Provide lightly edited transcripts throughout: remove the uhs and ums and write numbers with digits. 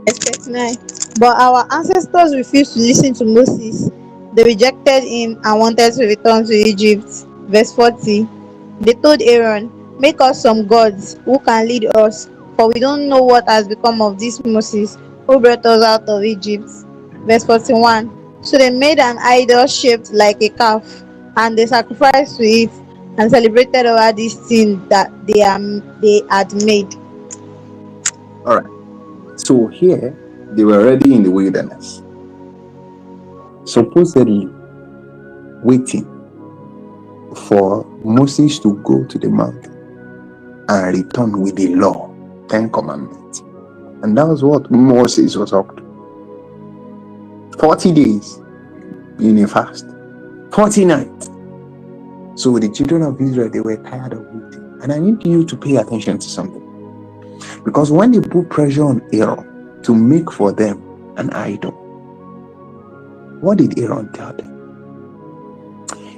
Verse 39. But our ancestors refused to listen to Moses. They rejected him and wanted to return to Egypt. Verse 40. They told Aaron, make us some gods who can lead us, for we don't know what has become of this Moses who brought us out of Egypt. Verse 41. So they made an idol shaped like a calf, and they sacrificed to it and celebrated over this thing that they had made. All right. So here they were already in the wilderness, supposedly waiting for Moses to go to the mountain and return with the law, 10 commandments. And that was what Moses was up to. 40 days in a fast, 40 nights. So the children of Israel, they were tired of waiting. And I need you to pay attention to something. Because when they put pressure on Aaron to make for them an idol, what did Aaron tell them?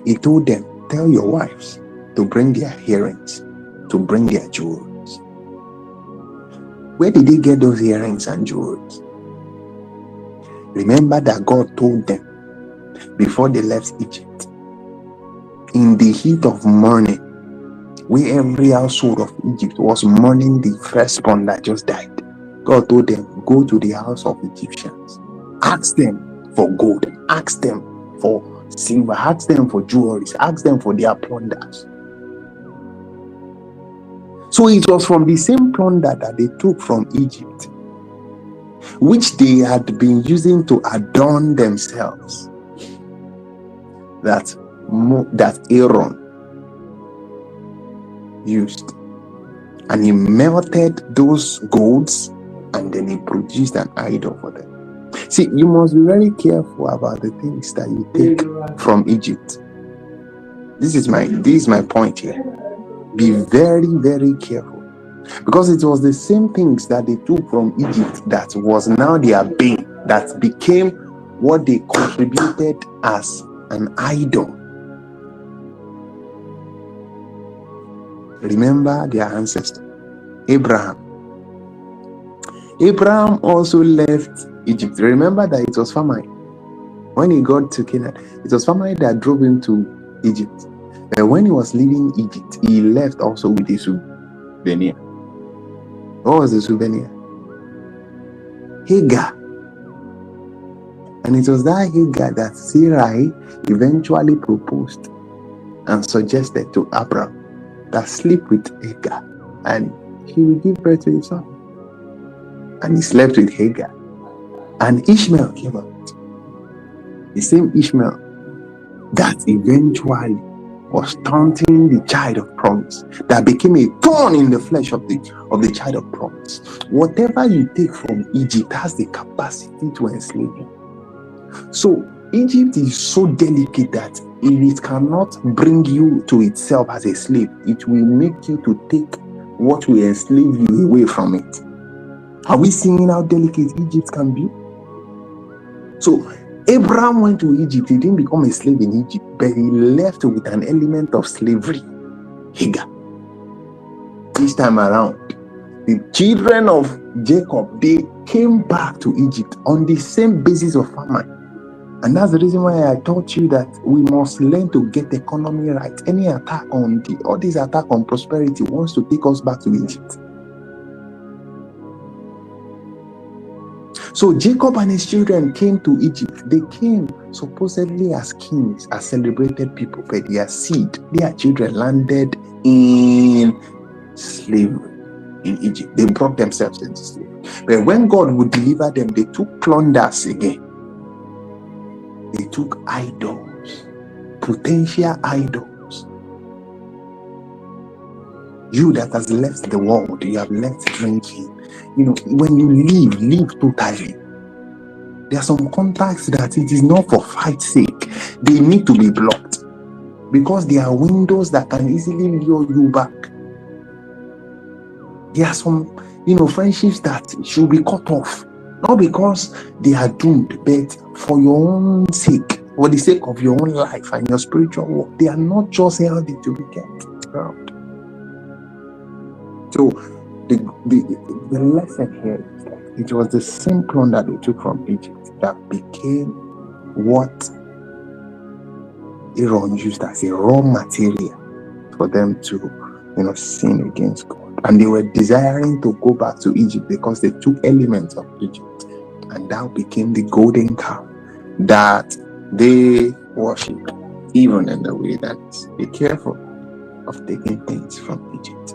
He told them, tell your wives to bring their earrings, to bring their jewels. Where did they get those earrings and jewels? Remember that God told them before they left Egypt, in the heat of mourning, where every household of Egypt was mourning the firstborn that just died, God told them, go to the house of Egyptians, ask them for gold, ask them for silver, ask them for jewelry, ask them for their plunders. So it was from the same plunder that they took from Egypt, which they had been using to adorn themselves, that Aaron used. And he melted those golds and then he produced an idol for them. See, you must be very careful about the things that you take from Egypt. This is my point here. Be very, very careful. Because it was the same things that they took from Egypt that was now their bane, that became what they contributed as an idol. Remember their ancestor, Abraham. Abraham also left Egypt. Remember that it was famine. When he got to Canaan, it was famine that drove him to Egypt. But when he was leaving Egypt, he left also with a souvenir. What was the souvenir? Hagar. And it was that Hagar that Sarai eventually proposed and suggested to Abraham that sleep with Hagar and he will give birth to his son. And he slept with Hagar. And Ishmael came out. The same Ishmael that eventually was taunting the child of promise, that became a thorn in the flesh of the child of promise. Whatever you take from Egypt has the capacity to enslave you. So Egypt is so delicate that if it cannot bring you to itself as a slave, it will make you to take what will enslave you away from it. Are we seeing how delicate Egypt can be? So Abraham went to Egypt. He didn't become a slave in Egypt, but he left with an element of slavery. Hagar. This time around, the children of Jacob, they came back to Egypt on the same basis of famine. And that's the reason why I taught you that we must learn to get economy right. Any attack on all this attack on prosperity wants to take us back to Egypt. So Jacob and his children came to Egypt. They came supposedly as kings, as celebrated people, but their seed, their children landed in slavery in Egypt. They brought themselves into slavery. But when God would deliver them, they took plunders again. They took idols, potential idols. You that has left the world, you have left drinking. When you leave totally. There are some contacts that it is not for fight's sake. They need to be blocked because there are windows that can easily lure you back. There are some, friendships that should be cut off, not because they are doomed, but for your own sake, for the sake of your own life and your spiritual work. They are not just healthy to be kept around. So the lesson here is that It was the same clone that they took from Egypt that became what Aaron used as a raw material for them to, sin against God. And they were desiring to go back to Egypt because they took elements of Egypt, and that became the golden calf that they worship even in the wilderness. Be careful of taking things from Egypt.